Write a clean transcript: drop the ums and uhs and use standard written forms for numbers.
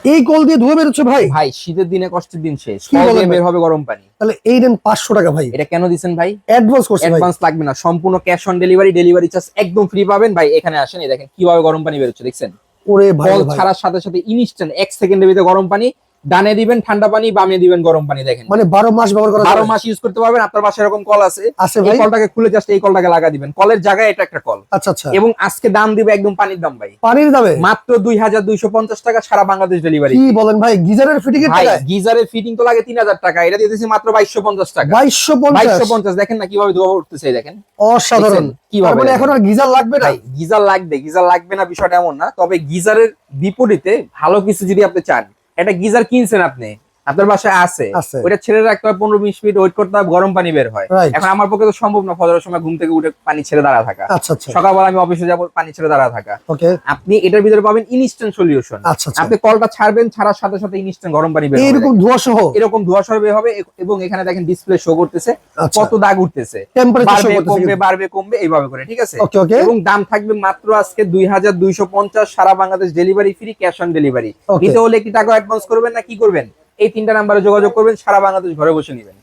এই কল দিয়ে ধোয়া বেরোচ্ছে ভাই? ভাই শীতের দিনে কষ্টের দিন শেষ, কল দিয়ে বের হবে গরম পানি। তাহলে এই দেন 500 টাকা ভাই। এটা কেন দিচ্ছেন ভাই? অ্যাডভান্স করছে ভাই। অ্যাডভান্স লাগবে না, সম্পূর্ণ cash on delivery, delivery charge একদম ফ্রি পাবেন ভাই। এখানে আসেন, এই দেখেন কিভাবে গরম পানি বেরোচ্ছে, দেখছেন? ওরে ভাই কল ভাই, ছাড়ার সাথে সাথে ইনস্ট্যান্ট 1 সেকেন্ডের ভিতরে গরম পানি। ডানে দিবেন ঠান্ডা পানি, বামে দিবেন গরম পানি। দেখেন মানে 12 মাস ব্যবহার করা 12 যাবে? মাস ইউজ করতে পারবেন। আপনার পাশে এরকম কল আছে, আছে এই ভাই। কলটাকে খুলে জাস্ট এই কলটাকে লাগা দিবেন, কলের জায়গায় এটা একটা কল। আচ্ছা আচ্ছা। এবং আজকে দাম দিবে একদম পানির দাম ভাই, পানির দামে মাত্র 2250 টাকা, সারা বাংলাদেশ ডেলিভারি। কি বলেন ভাই? গিজারের ফিটিং এর ভাই টাকায়? গিজারের ফিটিং তো লাগে 3000 টাকা, এটা দিয়ে দিয়েছি মাত্র 2250 টাকা। 2250? 2250, দেখেন না কিভাবে ধোয়া উঠতেছে, এই দেখেন অসাধারণ। কিভাবে। তারপরে এখন আর গিজার লাগবে না? ভাই গিজার লাগবে, গিজার লাগবে না বিষয়টা এমন না, তবে গিজারের বিপরীতে ভালো কিছু যদি আপনি চান, একটা গিজার কিনছেন আপনি, আপনার বাসায় আছে, ওটা ছেড়ে রাখতে হয় 15-20 মিনিট, ওয়েট করতে হয়, গরম পানি বের হয়। এখন আমার পক্ষে তো সম্ভব না ফজরের সময় ঘুম থেকে উঠে পানি ছেড়ে দাঁড়া থাকা। আচ্ছা আচ্ছা। সকালবেলা আমি অফিসে যাবো, পানি ছেড়ে দাঁড়া থাকা। ওকে। আপনি এটার ভিতরে পাবেন ইনস্ট্যান্ট সলিউশন। আচ্ছা আচ্ছা। আপনি কলটা ছাড়বেন, ছাড়ার সাথে সাথে ইনস্ট্যান্ট গরম পানি বের হবে, এরকম ধোয়া সহ? এরকম ধোয়া সহ বের হবে। এবং এখানে দেখেন ডিসপ্লে শো করতেছে কত দাগ উঠতেছে, বাড়বে কমবে বাড়বে কমবে এইভাবে করে, ঠিক আছে? এবং দাম থাকবে মাত্র আজকে 2250, সারা Bangladesh delivery free, cash on delivery. নিতে হলে কি টাকা অ্যাডভান্স করবেন না কি করবেন? এই 3টা নাম্বারে যোগাযোগ করবেন, সারা বাংলাদেশ ঘরে বসে নেবেন।